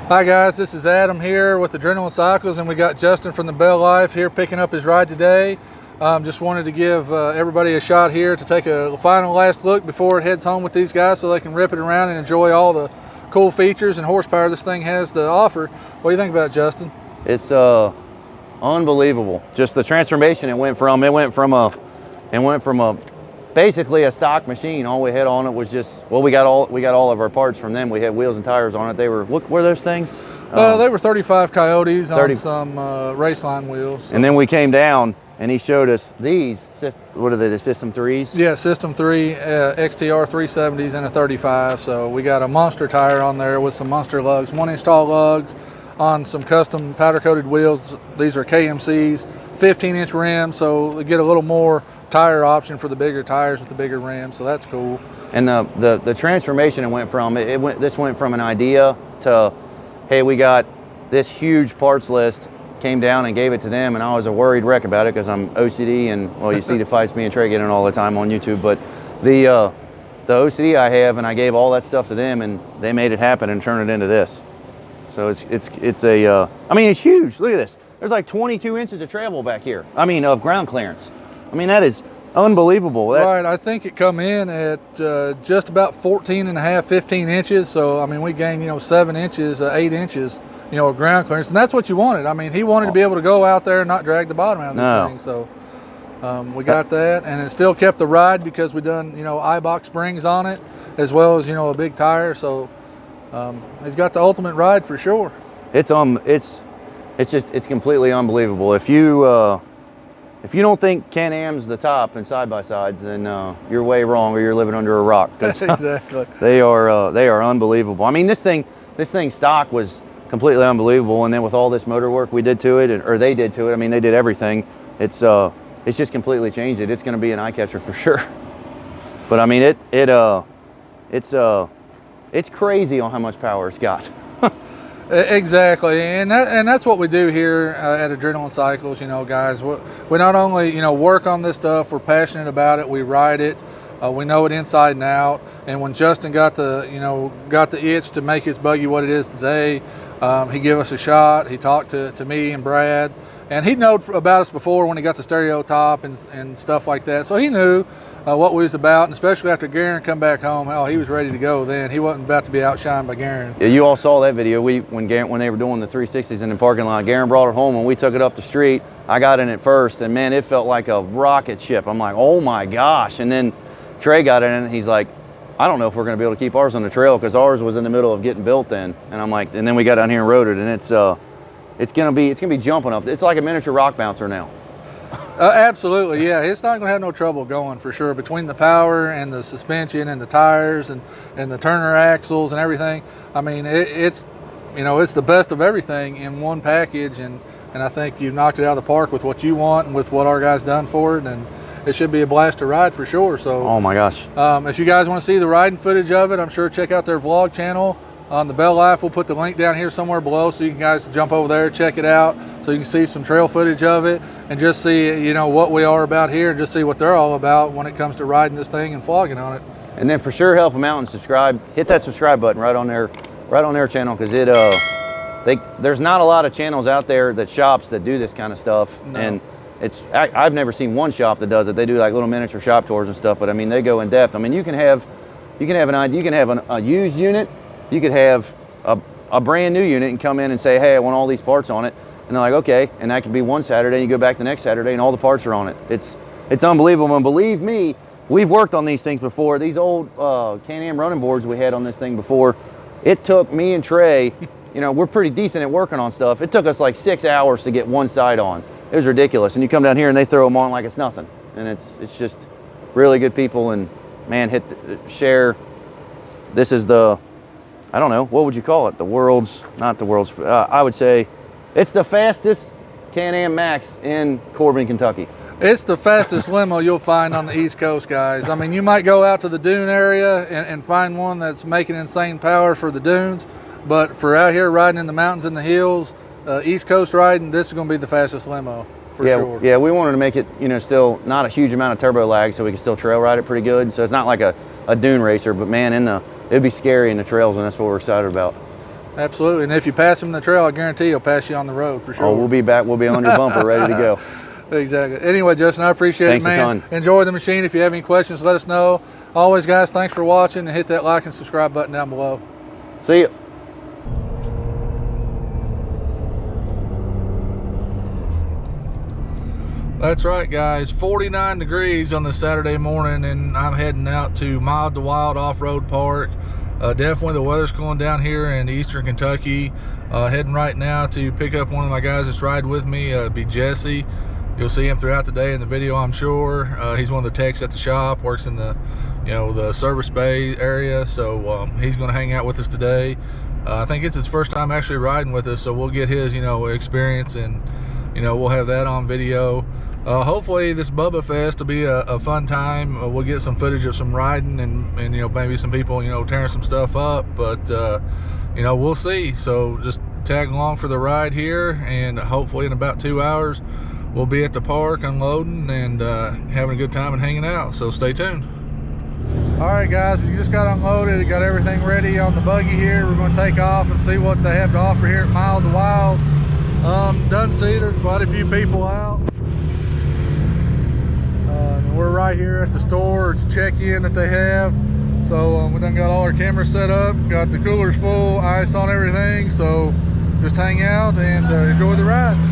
Hi guys, this is Adam here with Adrenaline Cycles, and we got Justin from the Bell Life here picking up his ride today. Just wanted to give everybody a shot here to take a final last look before it heads home with these guys so they can rip it around and enjoy all the cool features and horsepower this thing has to offer. What do you think about it, Justin? It's unbelievable. Just the transformation it went from basically a stock machine. All we had on it was just, well, we got all of our parts from them. We had wheels and tires on it. They were, what were those things? They were 35 Coyotes on some Raceline wheels. So. And then we came down and he showed us these, what are they, the System 3s? Yeah, System 3 XTR 370s and a 35. So we got a monster tire on there with some monster lugs, 1-inch tall lugs on some custom powder coated wheels. These are KMCs, 15-inch rims, so they get a little more tire option for the bigger tires with the bigger rims, so that's cool. And the transformation it went from, this went from an idea to, hey, we got this huge parts list, came down and gave it to them, and I was a worried wreck about it because I'm OCD, and well, you see the fights me and Trey get in all the time on YouTube, but the OCD I have, and I gave all that stuff to them, and they made it happen and turned it into this. So it's a, I mean, it's huge. Look at this. There's like 22 inches of travel back here. I mean, of ground clearance. I mean, that is unbelievable. Right, I think it come in at just about 14 and a half, 15 inches. So, I mean, we gained, 7 inches, 8 inches, of ground clearance. And that's what you wanted. I mean, he wanted to be able to go out there and not drag the bottom out of this thing. So, we got that. And it still kept the ride because we done, I-box springs on it, as well as, a big tire. So, he's got the ultimate ride for sure. It's completely unbelievable. If you don't think Can-Am's the top in side-by-sides, then you're way wrong, or you're living under a rock. Exactly. They are unbelievable. I mean, this thing stock was completely unbelievable, and then with all this motor work we did to it, or they did to it, I mean, they did everything. It's just completely changed it. It's going to be an eye-catcher for sure. But I mean, it's crazy on how much power it's got. Exactly, and that's what we do here at Adrenaline Cycles. Guys, we not only work on this stuff, we're passionate about it, we ride it, we know it inside and out. And when Justin got the itch to make his buggy what it is today, he gave us a shot. He talked to me and Brad, and he'd known about us before when he got the stereo top and stuff like that. So he knew what we was about, and especially after Garen come back home, he was ready to go then. He wasn't about to be outshined by Garen. Yeah, you all saw that video. When they were doing the 360s in the parking lot, Garen brought it home and we took it up the street. I got in it first, and man, it felt like a rocket ship. I'm like, oh my gosh. And then Trey got in it and he's like, I don't know if we're gonna be able to keep ours on the trail because ours was in the middle of getting built then. And I'm like, and then we got down here and rode it, and it's gonna be jumping up. It's like a miniature rock bouncer now. Absolutely, yeah. It's not going to have no trouble going for sure between the power and the suspension and the tires and the Turner axles and everything. I mean, it's the best of everything in one package, and I think you've knocked it out of the park with what you want and with what our guys done for it, and it should be a blast to ride for sure. So, oh my gosh. If you guys want to see the riding footage of it, I'm sure check out their vlog channel on the Bell Life. We'll put the link down here somewhere below so you guys can jump over there, check it out, so you can see some trail footage of it and just see, what we are about here, and just see what they're all about when it comes to riding this thing and flogging on it. And then for sure, help them out and subscribe. Hit that subscribe button right on their channel, because there's not a lot of channels out there shops that do this kind of stuff. No. And I've never seen one shop that does it. They do like little miniature shop tours and stuff, but I mean, they go in depth. I mean, you can have an idea. You can have a used unit. You could have a brand new unit and come in and say, hey, I want all these parts on it. And they're like, okay. And that could be one Saturday. You go back the next Saturday and all the parts are on it. It's unbelievable. And believe me, we've worked on these things before. These old Can-Am running boards we had on this thing before, it took me and Trey, we're pretty decent at working on stuff. It took us like 6 hours to get one side on. It was ridiculous. And you come down here and they throw them on like it's nothing. And it's just really good people. And man, share. This is I don't know, what would you call it? I would say it's the fastest Can-Am Max in Corbin, Kentucky. It's the fastest limo you'll find on the East Coast, guys. I mean, you might go out to the dune area and find one that's making insane power for the dunes, but for out here riding in the mountains and the hills, East Coast riding, this is going to be the fastest limo for sure. Yeah, we wanted to make it, still not a huge amount of turbo lag, so we can still trail ride it pretty good. So it's not like a dune racer, but man, it'd be scary in the trails, and that's what we're excited about. Absolutely. And if you pass him in the trail, I guarantee he'll pass you on the road for sure. Oh, we'll be back. We'll be on your bumper ready to go. Exactly. Anyway, Justin, I appreciate Thanks it, man. a ton. Enjoy the machine. If you have any questions, let us know. Always, guys, thanks for watching, and hit that like and subscribe button down below. See you. That's right, guys. 49 degrees on this Saturday morning, and I'm heading out to Mild to Wild Off-Road Park. Definitely the weather's cooling down here in eastern Kentucky. Heading right now to pick up one of my guys that's riding with me. It'd be Jesse. You'll see him throughout the day in the video, I'm sure. He's one of the techs at the shop, works in the, the service bay area. So he's going to hang out with us today. I think it's his first time actually riding with us, so we'll get his, experience, and we'll have that on video. Hopefully this Bubba Fest will be a fun time. We'll get some footage of some riding and maybe some people tearing some stuff up, but we'll see. So just tag along for the ride here, and hopefully in about 2 hours we'll be at the park unloading and having a good time and hanging out. So stay tuned. All right, guys, we just got unloaded, got everything ready on the buggy here. We're going to take off and see what they have to offer here at Mild to Wild. Done see there's quite a few people out. We're right here at the store. It's check-in that they have. So we done got all our cameras set up, got the coolers full, ice on everything. So just hang out and enjoy the ride.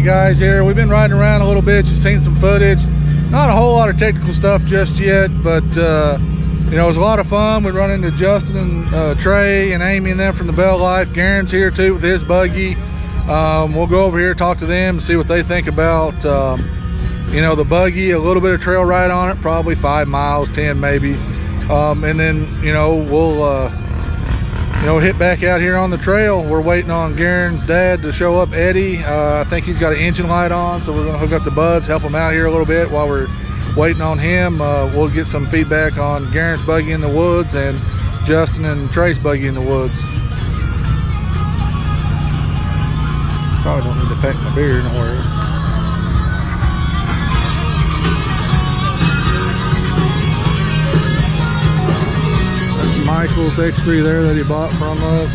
Guys, here we've been riding around a little bit. You've seen some footage, not a whole lot of technical stuff just yet, but it was a lot of fun. We run into Justin and Trey and Amy and them from the Bell Life. Garen's here too with his buggy. We'll go over here, talk to them, and see what they think about the buggy. A little bit of trail ride on it, probably 5 miles, 10 maybe, and then we'll hit back out here on the trail. We're waiting on Garen's dad to show up, Eddie. I think he's got an engine light on, so we're going to hook up the buds, help him out here a little bit while we're waiting on him. We'll get some feedback on Garen's buggy in the woods and Justin and Trey's buggy in the woods. Probably don't need to pack my beer nowhere. Michael's X3 there that he bought from us.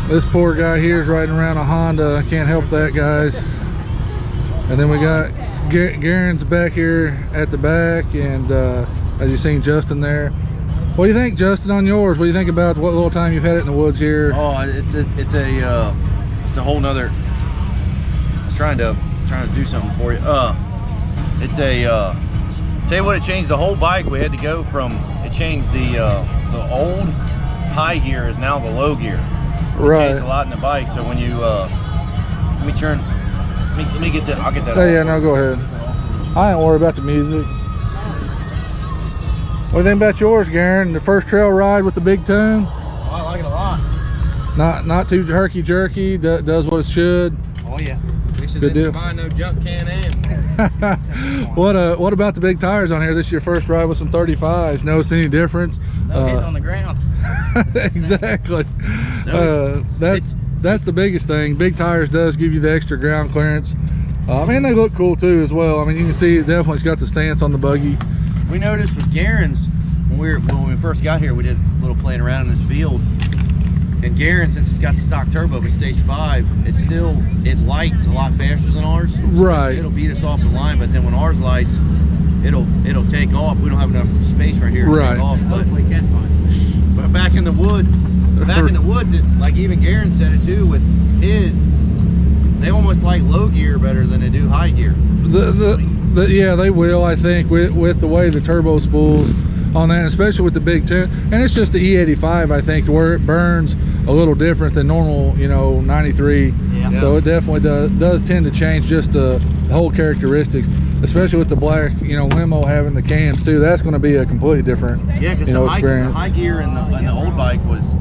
This poor guy here is riding around a Honda. I can't help that, guys. And then we got Garen's back here at the back, and as you've seen Justin there. What do you think, Justin, on yours? What do you think about what little time you've had it in the woods here? Oh, it's a whole nother. I was trying to do something for you. Tell you what, it changed the whole bike. We had to go from, it changed the old high gear is now the low gear. It changed a lot in the bike. So when you let me get that. I'll get that. Oh yeah, no, go ahead. I ain't worried about the music. What do you think about yours, Garen? The first trail ride with the big tune? Oh, I like it a lot. Not too herky jerky. Does what it should. Oh yeah. We should Good deal. buy no junk can in. What about the big tires on here? This is your first ride with some 35s. Notice any difference? No hitting on the ground. Exactly. That's the biggest thing. Big tires does give you the extra ground clearance. And they look cool too as well. I mean, you can see it definitely's got the stance on the buggy. We noticed with Garen's when we first got here, we did a little playing around in this field. And Garen, since it's got the stock turbo with stage 5, it lights a lot faster than ours. Right. It'll beat us off the line, but then when ours lights, it'll take off. We don't have enough space right here to take off. Hopefully catch fine. But back in the woods, like even Garen said it too with his, they almost like low gear better than they do high gear. Yeah, they will, I think, with the way the turbo spools on that, especially with the big tune. And it's just the E85, I think, where it burns a little different than normal, 93. Yeah. So it definitely does tend to change just the whole characteristics, especially with the black, limo having the cams too. That's going to be a completely different, because the high gear in the old bike was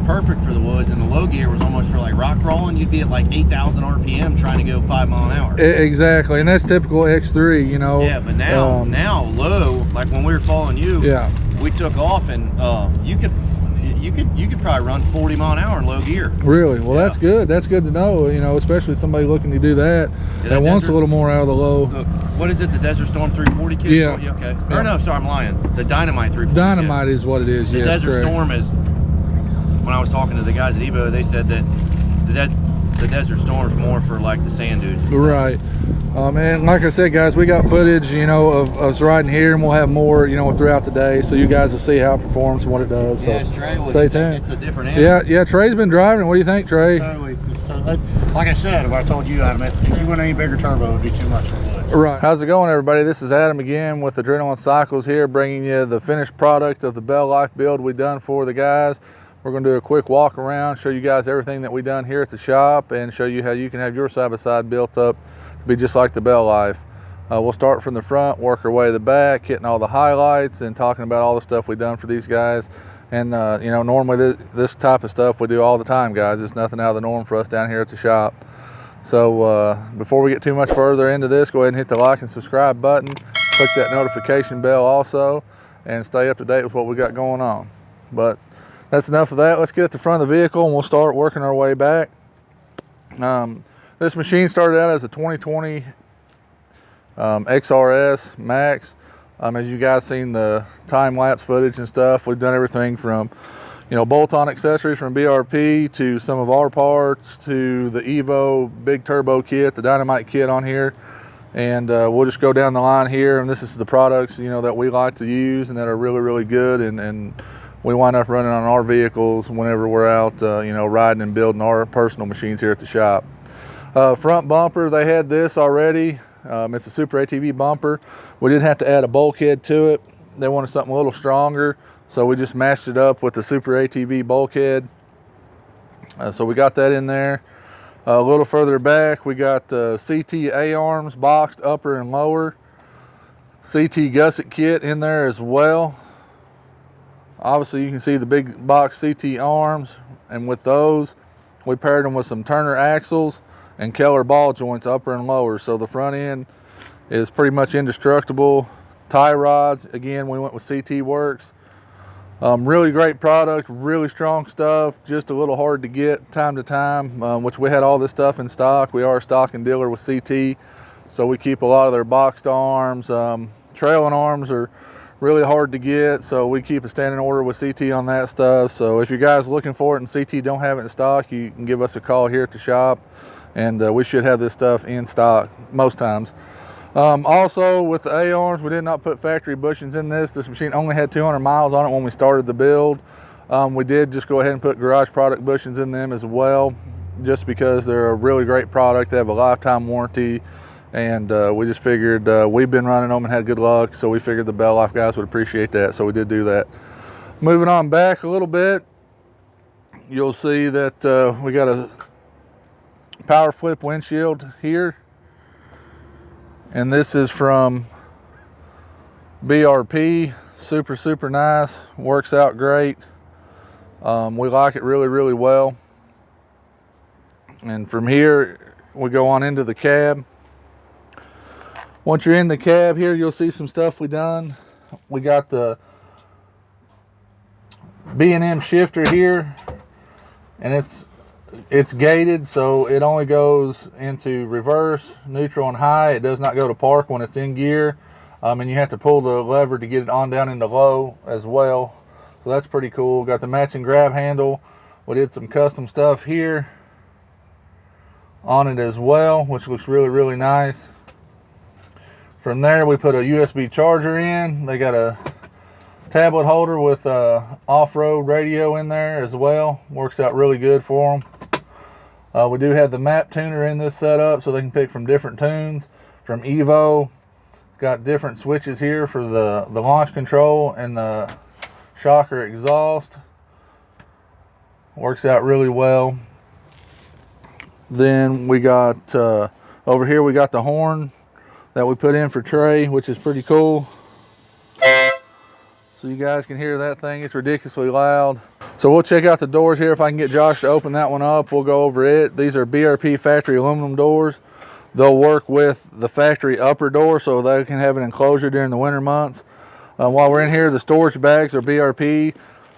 perfect for the woods, and the low gear was almost for like rock crawling. You'd be at like 8,000 RPM trying to go 5 mile an hour. Exactly, and that's typical X3, Yeah, but now low, like when we were following you, we took off, and you could probably run 40 mile an hour in low gear. Really? Well, that's good. That's good to know. Especially somebody looking to do that that wants a little more out of the low. What is it? The Desert Storm 340 kit? Yeah. Okay. Yeah. Or no, sorry, I'm lying. The Dynamite 340. Dynamite is what it is. The Desert Storm is. When I was talking to the guys at Evo, they said that the Desert Storm is more for like the sand dudes. Right. And like I said, guys, we got footage, of us riding here, and we'll have more, throughout the day, so you guys will see how it performs and what it does. Yeah, so Trey, stay tuned. It's a different animal. Yeah. Trey's been driving. What do you think, Trey? It's totally, like I said, I told you, Adam, if you want any bigger turbo, it would be too much for the woods. Right. How's it going, everybody? This is Adam again with Adrenaline Cycles here, bringing you the finished product of the Bell Life build we done for the guys. We're going to do a quick walk around, show you guys everything that we done here at the shop, and show you how you can have your side-by-side built up to be just like the Bell Life. We'll start from the front, work our way to the back, hitting all the highlights and talking about all the stuff we done for these guys. And normally this type of stuff we do all the time, guys. It's nothing out of the norm for us down here at the shop. So before we get too much further into this, go ahead and hit the like and subscribe button. Click that notification bell also, and stay up to date with what we got going on. But that's enough of that. Let's get at the front of the vehicle and we'll start working our way back. This machine started out as a 2020 XRS Max. As you guys seen the time-lapse footage and stuff, we've done everything from bolt-on accessories from BRP to some of our parts to the Evo big turbo kit, the Dynamite kit on here. And we'll just go down the line here, and this is the products that we like to use and that are really, really good, and we wind up running on our vehicles whenever we're out, riding and building our personal machines here at the shop. Front bumper, they had this already. It's a Super ATV bumper. We did have to add a bulkhead to it. They wanted something a little stronger, so we just matched it up with the Super ATV bulkhead. So we got that in there. A little further back, we got CT A-arms boxed upper and lower. CT gusset kit in there as well. Obviously you can see the big box CT arms, and with those we paired them with some Turner axles and Keller ball joints upper and lower, so the front end is pretty much indestructible. Tie rods, again, we went with CT Works. Really great product, really strong stuff, just a little hard to get time to time, which we had all this stuff in stock. We are a stocking dealer with CT, so we keep a lot of their boxed arms. Trailing arms are really hard to get, so we keep a standing order with CT on that stuff. So if you guys are looking for it and CT don't have it in stock, you can give us a call here at the shop and we should have this stuff in stock most times. Also, with the A-arms, we did not put factory bushings in this. This machine only had 200 miles on it when we started the build. We did just go ahead and put garage product bushings in them as well, just because they're a really great product. They have a lifetime warranty, and we just figured we've been running them and had good luck, so we figured the Bell Life guys would appreciate that, so we did do that. Moving on back a little bit, you'll see that we got a power flip windshield here, and this is from BRP. Super nice, works out great. We like it really well. And from here we go on into the cab. Once you're in the cab here, you'll see some stuff we done. We got the B&M shifter here, and it's gated, so it only goes into reverse, neutral, and high. It does not go to park when it's in gear, and you have to pull the lever to get it on down into low as well. So that's pretty cool. Got the matching grab handle. We did some custom stuff here on it as well, which looks really nice. From there, we put a USB charger in. They got a tablet holder with a off-road radio in there as well. Works out really good for them. We do have the map tuner in this setup, so they can pick from different tunes from Evo. Got different switches here for the launch control and the shocker exhaust. Works out really well. Then we got over here, we got the horn that we put in for Trey, which is pretty cool. So you guys can hear that thing. It's ridiculously loud. So we'll check out the doors here. If I can get Josh to open that one up, we'll go over it. These are BRP factory aluminum doors. They'll work with the factory upper door, so they can have an enclosure during the winter months. While we're in here, the storage bags are BRP.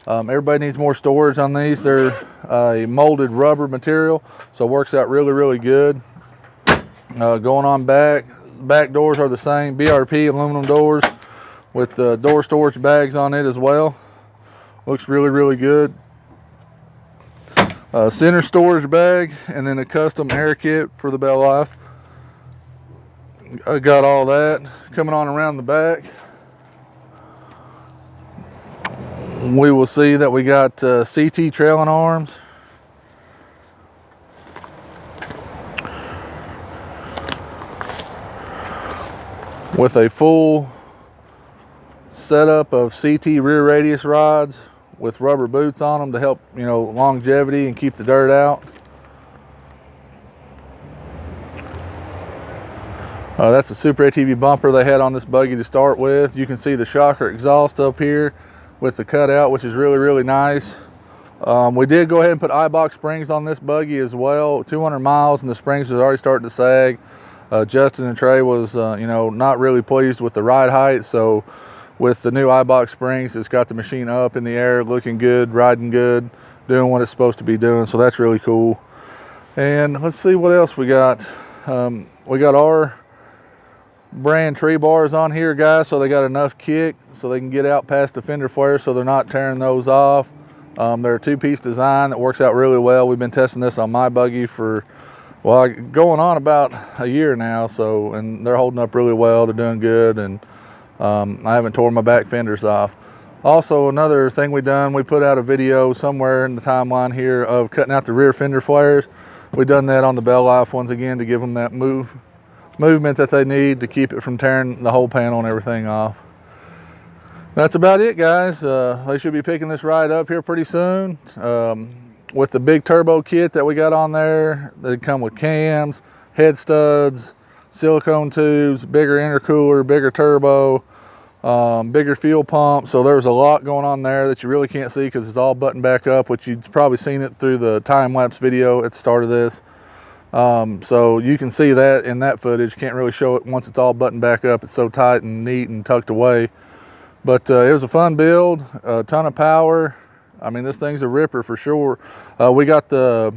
Everybody needs more storage on these. They're a molded rubber material, so it works out really good. Going on back doors are the same, BRP aluminum doors with the door storage bags on it as well. Looks really good. Center storage bag, and then a custom air kit for the Bell Life. I got all that. Coming on around the back, we will see that we got CT trailing arms. With a full setup of CT rear radius rods with rubber boots on them to help, longevity and keep the dirt out. That's the Super ATV bumper they had on this buggy to start with. You can see the shocker exhaust up here with the cutout, which is really nice. We did go ahead and put iBox springs on this buggy as well. 200 miles and the springs was already starting to sag. Justin and Trey was, not really pleased with the ride height. So with the new iBox springs, it's got the machine up in the air, looking good, riding good, doing what it's supposed to be doing. So that's really cool. And let's see what else we got. We got our brand tree bars on here, guys, so they got enough kick so they can get out past the fender flares, so they're not tearing those off. They're a two-piece design that works out really well. We've been testing this on my buggy for, well, going on about a year now, and they're holding up really well. They're doing good, and I haven't torn my back fenders off. Also, another thing we done, we put out a video somewhere in the timeline here of cutting out the rear fender flares. We done that on the Bell Life once again to give them that movement that they need to keep it from tearing the whole panel and everything off. That's about it, guys. They should be picking this ride up here pretty soon. With the big turbo kit that we got on there, they come with cams, head studs, silicone tubes, bigger intercooler, bigger turbo, bigger fuel pump. So there's a lot going on there that you really can't see because it's all buttoned back up, which you've probably seen it through the time-lapse video at the start of this. So you can see that in that footage. Can't really show it once it's all buttoned back up. It's so tight and neat and tucked away. But it was a fun build, a ton of power. I mean, this thing's a ripper for sure. We got the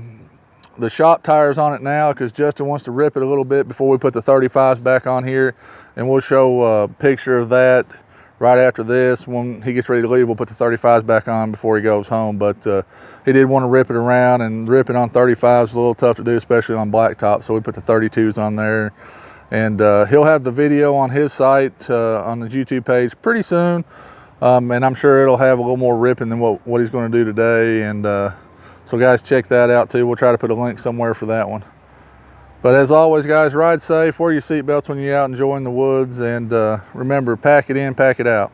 shop tires on it now because Justin wants to rip it a little bit before we put the 35s back on here. And we'll show a picture of that right after this. When he gets ready to leave, we'll put the 35s back on before he goes home. But he did want to rip it around, and ripping on 35s is a little tough to do, especially on blacktop. So we put the 32s on there. And he'll have the video on his site, on the YouTube page pretty soon. And I'm sure it'll have a little more ripping than what he's going to do today. And so guys, check that out too. We'll try to put a link somewhere for that one. But as always, guys, ride safe, wear your seatbelts when you're out enjoying the woods, and remember, pack it in, pack it out.